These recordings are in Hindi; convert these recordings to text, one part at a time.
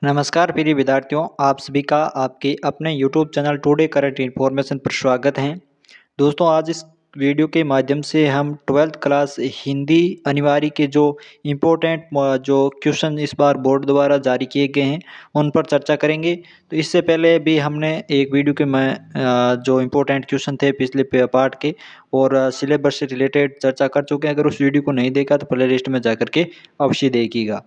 नमस्कार प्रिय विद्यार्थियों, आप सभी का आपके अपने YouTube channel today current information पर स्वागत है। दोस्तों, आज इस वीडियो के माध्यम से हम 12th क्लास हिंदी अनिवार्य के जो इम्पोर्टेंट जो क्वेश्चन इस बार बोर्ड द्वारा जारी किए गए हैं उन पर चर्चा करेंगे। तो इससे पहले भी हमने एक वीडियो के में जो इम्पोर्टेंट क्वेश्चन थे पिछले पार्ट के और सिलेबस से रिलेटेड चर्चा कर चुके हैं। अगर उस वीडियो को नहीं देखा तो प्ले लिस्ट में जा करके अवश्य देखिएगा।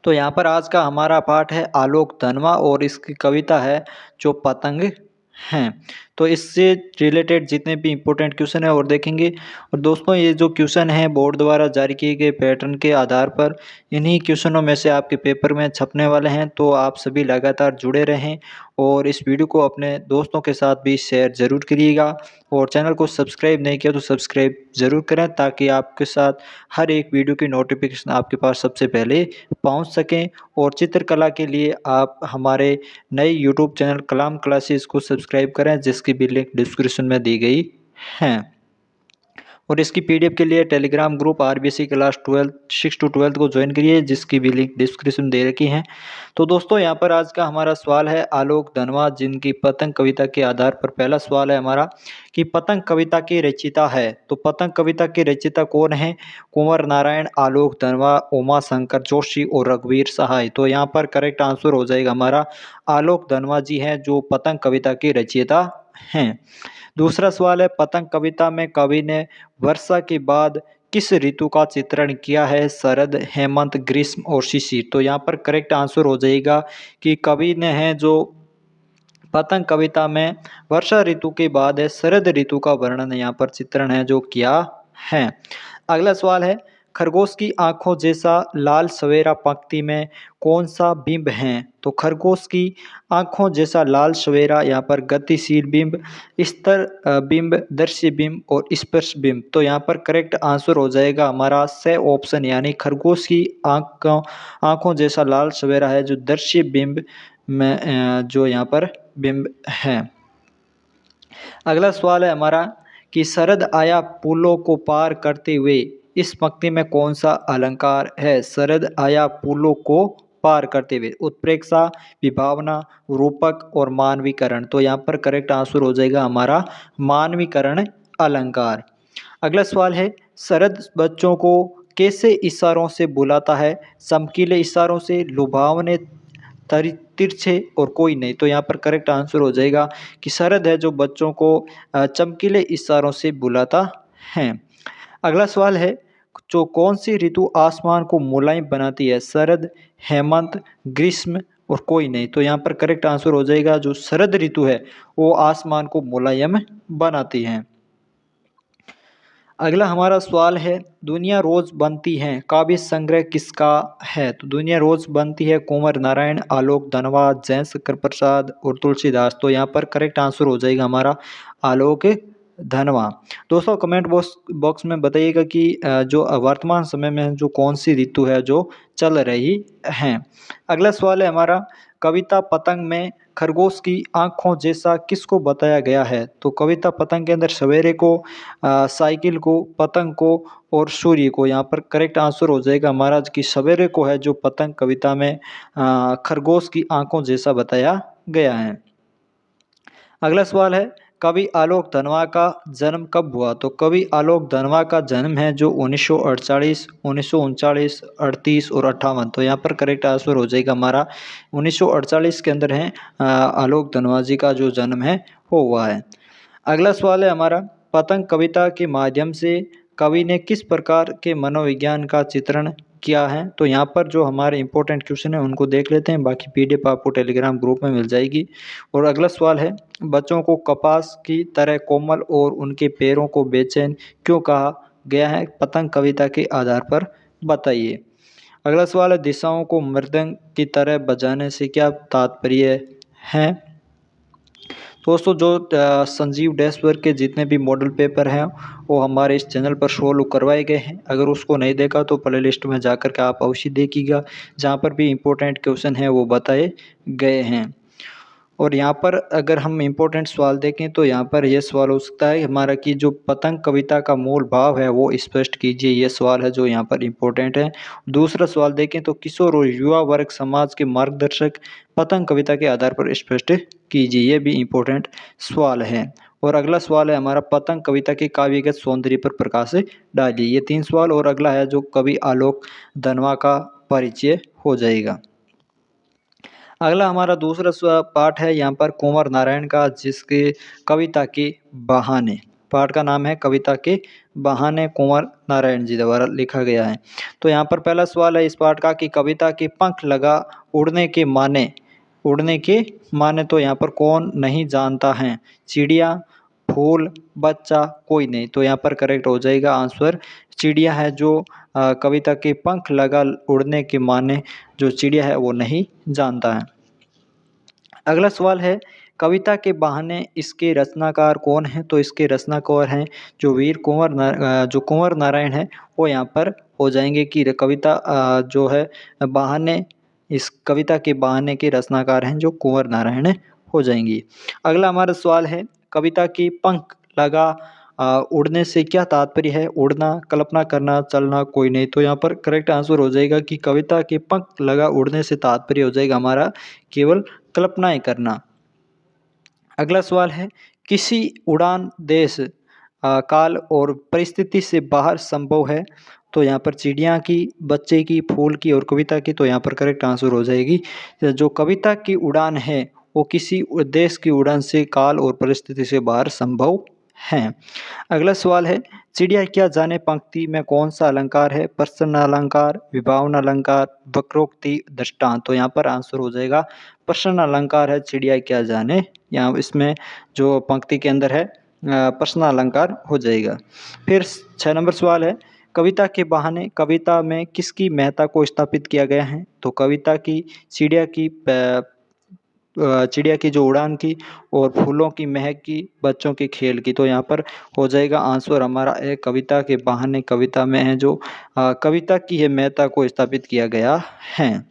तो यहाँ पर आज का हमारा पाठ है आलोक धनवा और इसकी कविता है जो पतंग हैं। तो इससे रिलेटेड जितने भी इम्पोर्टेंट क्वेश्चन है और देखेंगे। और दोस्तों, ये जो क्वेश्चन है बोर्ड द्वारा जारी किए गए पैटर्न के आधार पर इन्हीं क्वेश्चनों में से आपके पेपर में छपने वाले हैं। तो आप सभी लगातार जुड़े रहें और इस वीडियो को अपने दोस्तों के साथ भी शेयर ज़रूर करिएगा। और चैनल को सब्सक्राइब नहीं किया तो सब्सक्राइब ज़रूर करें ताकि आपके साथ हर एक वीडियो की नोटिफिकेशन आपके पास सबसे पहले पहुंच सकें। और चित्रकला के लिए आप हमारे नए यूट्यूब चैनल कलाम क्लासेस को सब्सक्राइब करें, जिसकी भी लिंक डिस्क्रिप्शन में दी गई है। और इसकी पीडीएफ के लिए Telegram group RBSC class 6 to 12 को ज्वाइन करिए, जिसकी भी लिंक डिस्क्रिप्शन दे रखी है। तो दोस्तों, यहाँ पर आज का हमारा सवाल है आलोक धनवा जिनकी पतंग कविता के आधार पर पहला सवाल है हमारा कि पतंग कविता की रचयिता है। तो पतंग कविता के रचयिता कौन है? कुंवर नारायण, आलोक धनवा, उमा शंकर जोशी और रघुवीर सहाय। तो यहाँ पर करेक्ट आंसर हो जाएगा हमारा आलोक धनवा जी हैं जो पतंग कविता के रचयिता हैं। दूसरा सवाल है पतंग कविता में कवि ने वर्षा के बाद किस ऋतु का चित्रण किया है? शरद, हेमंत, ग्रीष्म और शिशिर। तो यहाँ पर करेक्ट आंसर हो जाएगा कि कवि ने है जो पतंग कविता में वर्षा ऋतु के बाद है शरद ऋतु का वर्णन यहाँ पर चित्रण है जो किया है। अगला सवाल है खरगोश की आंखों जैसा लाल सवेरा पंक्ति में कौन सा बिंब है? तो खरगोश की आंखों जैसा लाल सवेरा यहाँ पर गतिशील बिंब, स्तर बिंब, दृश्य बिंब और स्पर्श बिंब। तो यहाँ पर करेक्ट आंसर हो जाएगा हमारा से ऑप्शन, यानी खरगोश की आंखों जैसा लाल सवेरा है जो दृश्य बिंब में जो यहाँ पर बिंब है। अगला सवाल है हमारा कि शरद आया पुलों को पार करते हुए इस पंक्ति में कौन सा अलंकार है? शरद आया पुलों को पार करते हुए उत्प्रेक्षा, विभावना, रूपक और मानवीकरण। तो यहाँ पर करेक्ट आंसर हो जाएगा हमारा मानवीकरण अलंकार। अगला सवाल है शरद बच्चों को कैसे इशारों से बुलाता है? चमकीले इशारों से, लुभावने, तिरछे और कोई नहीं। तो यहाँ पर करेक्ट आंसर हो जाएगा कि शरद है जो बच्चों को चमकीले इशारों से बुलाता है। अगला सवाल है जो कौन सी ऋतु आसमान को मुलायम बनाती है? शरद, हेमंत, ग्रीष्म और कोई नहीं। तो यहाँ पर करेक्ट आंसर हो जाएगा जो शरद ऋतु है वो आसमान को मुलायम बनाती है। अगला हमारा सवाल है दुनिया रोज बनती है काव्य संग्रह किसका है? तो दुनिया रोज बनती है कुंवर नारायण, आलोक धनवा, जयशंकर प्रसाद और तुलसीदास। तो यहाँ पर करेक्ट आंसर हो जाएगा हमारा आलोक धनवा। दोस्तों, कमेंट बॉक्स में बताइएगा कि जो वर्तमान समय में जो कौन सी ऋतु है जो चल रही है। अगला सवाल है हमारा कविता पतंग में खरगोश की आंखों जैसा किसको बताया गया है? तो कविता पतंग के अंदर सवेरे को, साइकिल को, पतंग को और सूर्य को। यहाँ पर करेक्ट आंसर हो जाएगा हमारा कि सवेरे को है जो पतंग कविता में खरगोश की आंखों जैसा बताया गया है। अगला सवाल है कवि आलोक धनवा का जन्म कब हुआ? तो कवि आलोक धनवा का जन्म है जो 1948, 1939, 38 और 58। तो यहाँ पर करेक्ट आंसर हो जाएगा हमारा 1948 के अंदर है आलोक धनवा जी का जो जन्म है वो हुआ है। अगला सवाल है हमारा पतंग कविता के माध्यम से कवि ने किस प्रकार के मनोविज्ञान का चित्रण किया है? तो यहाँ पर जो हमारे इंपॉर्टेंट क्वेश्चन है उनको देख लेते हैं, बाकी पीडीएफ आपको टेलीग्राम ग्रुप में मिल जाएगी। और अगला सवाल है बच्चों को कपास की तरह कोमल और उनके पैरों को बेचैन क्यों कहा गया है? पतंग कविता के आधार पर बताइए। अगला सवाल है दिशाओं को मृदंग की तरह बजाने से क्या तात्पर्य है? दोस्तों, जो संजीव डैशवर्क के जितने भी मॉडल पेपर हैं वो हमारे इस चैनल पर सोल्व करवाए गए हैं। अगर उसको नहीं देखा तो प्ले लिस्ट में जाकर के आप अवश्य देखिएगा, जहाँ पर भी इम्पोर्टेंट क्वेश्चन हैं वो बताए गए हैं। और यहाँ पर अगर हम इम्पोर्टेंट सवाल देखें तो यहाँ पर यह सवाल हो सकता है हमारा कि जो पतंग कविता का मूल भाव है वो स्पष्ट कीजिए। ये सवाल है जो यहाँ पर इम्पोर्टेंट है। दूसरा सवाल देखें तो किशोर और युवा वर्ग समाज के मार्गदर्शक पतंग कविता के आधार पर स्पष्ट कीजिए। ये भी इम्पोर्टेंट सवाल है। और अगला सवाल है हमारा पतंग कविता के काव्यगत सौंदर्य पर प्रकाश डालिए। ये 3 सवाल और अगला है जो कवि आलोक धनवा का परिचय हो जाएगा। अगला हमारा दूसरा पाठ है यहाँ पर कुंवर नारायण का, जिसके कविता के बहाने, पाठ का नाम है कविता के बहाने, कुंवर नारायण जी द्वारा लिखा गया है। तो यहाँ पर पहला सवाल है इस पाठ का कि कविता के पंख लगा उड़ने के माने, उड़ने के माने तो यहाँ पर कौन नहीं जानता है? चिड़िया, फूल, बच्चा, कोई नहीं। तो यहाँ पर करेक्ट हो जाएगा आंसर चिड़िया है, जो कविता के पंख लगा उड़ने के माने जो चिड़िया है वो नहीं जानता है। अगला सवाल है कविता के बहाने इसके रचनाकार कौन है? तो इसके रचनाकार हैं जो जो कुंवर नारायण है वो यहाँ पर हो जाएंगे कि कविता जो है बहाने, इस कविता के बहाने के रचनाकार हैं जो कुंवर नारायण हो जाएंगी। अगला हमारा सवाल है कविता के पंख लगा उड़ने से क्या तात्पर्य है? उड़ना, कल्पना करना, चलना, कोई नहीं। तो यहाँ पर करेक्ट आंसर हो जाएगा कि कविता के पंख लगा उड़ने से तात्पर्य हो जाएगा हमारा केवल कल्पनाएं करना। अगला सवाल है किसी उड़ान देश, काल और परिस्थिति से बाहर संभव है? तो यहाँ पर चिड़िया की, बच्चे की, फूल की और कविता की। तो यहाँ पर करेक्ट आंसर हो जाएगी जो कविता की उड़ान है वो किसी देश की उड़ान से काल और परिस्थिति से बाहर संभव है। अगला सवाल है चिड़िया क्या जाने पंक्ति में कौन सा अलंकार है? प्रश्न अलंकार, विभावन अलंकार, वक्रोक्ति, दृष्टांत। तो यहाँ पर आंसर हो जाएगा प्रश्न अलंकार है चिड़िया क्या जाने। यहाँ इसमें जो पंक्ति के अंदर है प्रश्न अलंकार हो जाएगा। फिर 6 नंबर सवाल है कविता के बहाने कविता में किसकी महत्ता को स्थापित किया गया है? तो कविता की चिड़िया की जो उड़ान की और फूलों की महक की, बच्चों के खेल की। तो यहाँ पर हो जाएगा आंसर हमारा एक कविता के बहाने कविता में है जो कविता की है महत्ता को स्थापित किया गया है।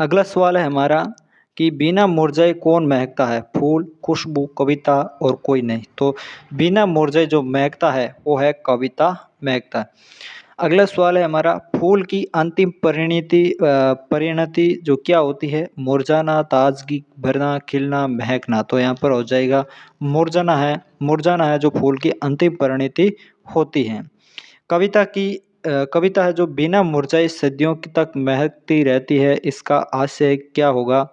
अगला सवाल है हमारा कि बिना मुरझाए कौन महकता है? फूल, खुशबू, कविता और कोई नहीं। तो बिना मुरझाए जो महकता है वो है कविता महकता है। अगला सवाल है हमारा फूल की अंतिम परिणति जो क्या होती है? मुरझाना, ताजगी भरना, खिलना, महकना। तो यहाँ पर हो जाएगा मुरझाना है, मुरझाना है जो फूल की अंतिम परिणति होती है। कविता है जो बिना मुरझाए सदियों तक महकती रहती है, इसका आशय क्या होगा?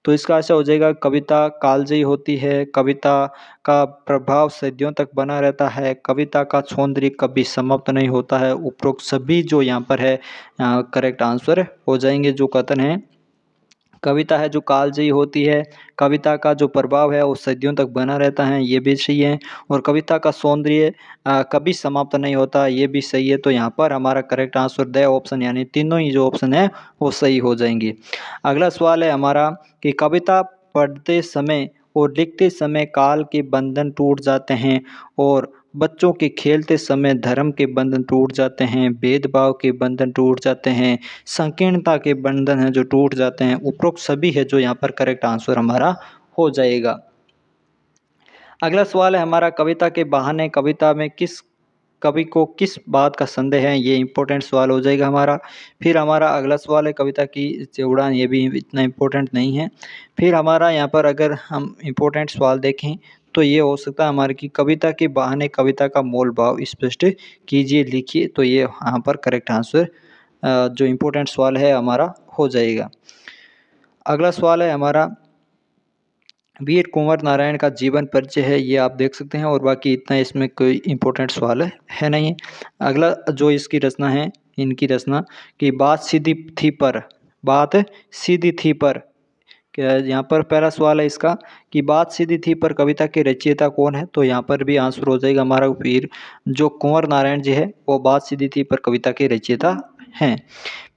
तो इसका आशय हो जाएगा कविता कालजयी होती है, कविता का प्रभाव सदियों तक बना रहता है, कविता का सौंदर्य कभी समाप्त नहीं होता है। उपरोक्त सभी जो यहाँ पर है करेक्ट आंसर हो जाएंगे। जो कथन है कविता है जो कालजयी होती है, कविता का जो प्रभाव है वो सदियों तक बना रहता है, ये भी सही है। और कविता का सौंदर्य कभी समाप्त नहीं होता, ये भी सही है। तो यहाँ पर हमारा करेक्ट आंसर द ऑप्शन यानी तीनों ही जो ऑप्शन है वो सही हो जाएंगे। अगला सवाल है हमारा कि कविता पढ़ते समय और लिखते समय काल के बंधन टूट जाते हैं और बच्चों के खेलते समय धर्म के बंधन टूट जाते हैं, भेदभाव के बंधन टूट जाते हैं, संकीर्णता के बंधन हैं जो टूट जाते हैं। उपरोक्त सभी है जो यहाँ पर करेक्ट आंसर हमारा हो जाएगा। अगला सवाल है हमारा कविता के बहाने कविता में किस कवि को किस बात का संदेह है? ये इंपॉर्टेंट सवाल हो जाएगा हमारा। फिर हमारा अगला सवाल है कविता की उड़ान, ये भी इतना इम्पोर्टेंट नहीं है। फिर हमारा यहाँ पर अगर हम इम्पोर्टेंट सवाल देखें तो ये हो सकता है हमारे की कविता के बहाने कविता का मूल भाव स्पष्ट कीजिए, लिखिए। तो ये यहाँ पर करेक्ट आंसर जो इम्पोर्टेंट सवाल है हमारा हो जाएगा। अगला सवाल है हमारा वीर कुंवर नारायण का जीवन परिचय है, ये आप देख सकते हैं। और बाकी इतना इसमें कोई इम्पोर्टेंट सवाल है नहीं है। अगला जो इसकी रचना है, इनकी रचना की बात सीधी थी पर, बात सीधी थी पर, यहाँ पर पहला सवाल है इसका कि बात सीधी थी पर कविता के रचयिता कौन है? तो यहाँ पर भी आंसर हो जाएगा हमारा वीर जो कुंवर नारायण जी है वो बात सीधी थी पर कविता के रचयिता हैं।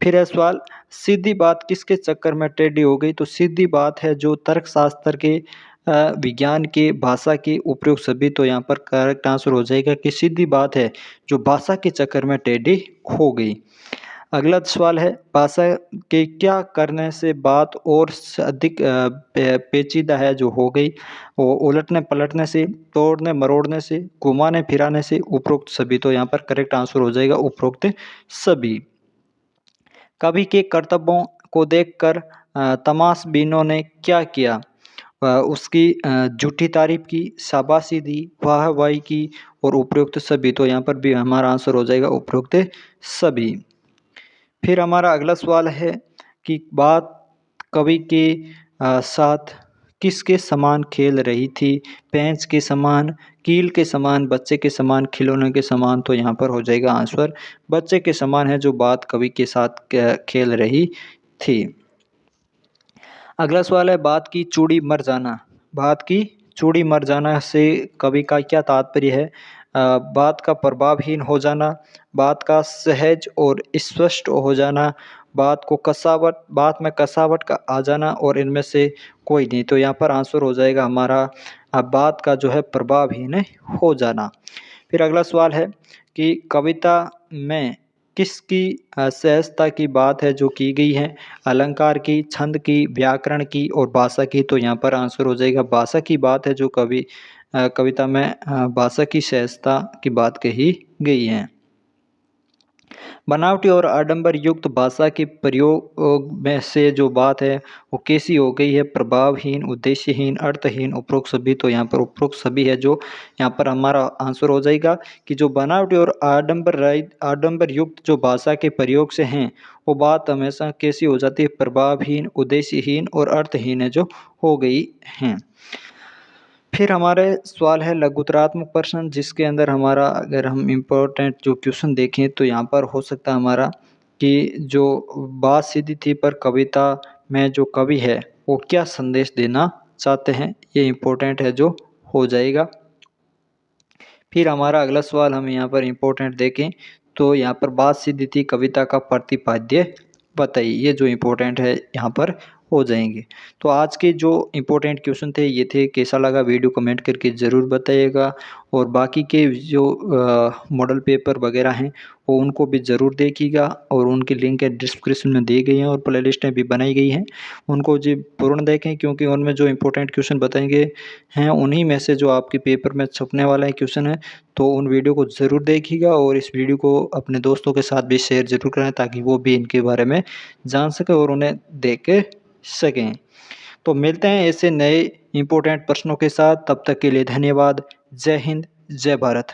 फिर है सवाल सीधी बात किसके चक्कर में टेढ़ी हो गई? तो सीधी बात है जो तर्कशास्त्र के विज्ञान के भाषा के उपयोग सभी। तो यहाँ पर करेक्ट आंसर हो जाएगा कि सीधी बात है जो भाषा के चक्कर में टेढ़ी हो गई। अगला सवाल है, भाषा के क्या करने से बात और अधिक पेचीदा है जो हो गई, वो उलटने पलटने से, तोड़ने मरोड़ने से, घुमाने फिराने से, उपरोक्त सभी। तो यहाँ पर करेक्ट आंसर हो जाएगा उपरोक्त सभी। कवि के कर्तव्यों को देखकर तमाशबीनों ने क्या किया? उसकी झूठी तारीफ की, शाबाशी दी, वाहवाही की और उपरोक्त सभी। तो यहाँ पर भी हमारा आंसर हो जाएगा उपरोक्त सभी। फिर हमारा अगला सवाल है कि बात कवि के साथ किसके समान खेल रही थी? पेंच के समान, कील के समान, बच्चे के समान, खिलौने के समान। तो यहाँ पर हो जाएगा आंसर बच्चे के समान है जो बात कवि के साथ खेल रही थी। अगला सवाल है, बात की चूड़ी मर जाना। बात की चूड़ी मर जाना से कवि का क्या तात्पर्य है? बात का प्रभावहीन हो जाना, बात का सहज और स्पष्ट हो जाना, बात में कसावट का आ जाना और इनमें से कोई नहीं। तो यहाँ पर आंसर हो जाएगा हमारा बात का जो है प्रभावहीन हो जाना। फिर अगला सवाल है कि कविता में किसकी सहजता की बात है जो की गई है? अलंकार की, छंद की, व्याकरण की और भाषा की। तो यहाँ पर आंसर हो जाएगा भाषा की बात है जो कविता में भाषा की सहजता की बात कही गई है। बनावटी और आडंबर युक्त भाषा के प्रयोग में से जो बात है वो कैसी हो गई है? प्रभावहीन, उद्देश्यहीन, अर्थहीन, उपरोक्त सभी। तो यहाँ पर उपरोक्त सभी है जो यहाँ पर हमारा आंसर हो जाएगा कि जो बनावटी और आडंबर युक्त जो भाषा के प्रयोग से हैं वो बात हमेशा कैसी हो जाती है? प्रभावहीन, उद्देश्यहीन और अर्थहीन है जो हो गई हैं। फिर हमारे सवाल है लघुतरात्मक प्रश्न, जिसके अंदर हमारा अगर हम इम्पोर्टेंट जो क्वेश्चन देखें तो यहाँ पर हो सकता है हमारा कि जो बात सीधी थी पर कविता में जो कवि है वो क्या संदेश देना चाहते हैं, ये इम्पोर्टेंट है जो हो जाएगा। फिर हमारा अगला सवाल हम यहाँ पर इम्पोर्टेंट देखें तो यहाँ पर बात सीधी थी, कविता का प्रतिपाद्य बताइए। ये जो इम्पोर्टेंट है यहाँ पर हो जाएंगे। तो आज के जो इम्पोर्टेंट क्वेश्चन थे ये थे। कैसा लगा वीडियो कमेंट करके ज़रूर बताइएगा और बाकी के जो मॉडल पेपर वगैरह हैं वो उनको भी ज़रूर देखिएगा और उनकी लिंक है डिस्क्रिप्शन में दी गई हैं और प्ले लिस्टें भी बनाई गई हैं, उनको जी पूर्ण देखें क्योंकि उनमें जो इम्पोर्टेंट क्वेश्चन बताएंगे हैं उन्हीं में से जो आपके पेपर में छपने वाला है क्वेश्चन है। तो उन वीडियो को ज़रूर देखिएगा और इस वीडियो को अपने दोस्तों के साथ भी शेयर ज़रूर करें ताकि वो भी इनके बारे में जान सकें और उन्हें देख सकें। तो मिलते हैं ऐसे नए इम्पोर्टेंट प्रश्नों के साथ, तब तक के लिए धन्यवाद। जय हिंद, जय भारत।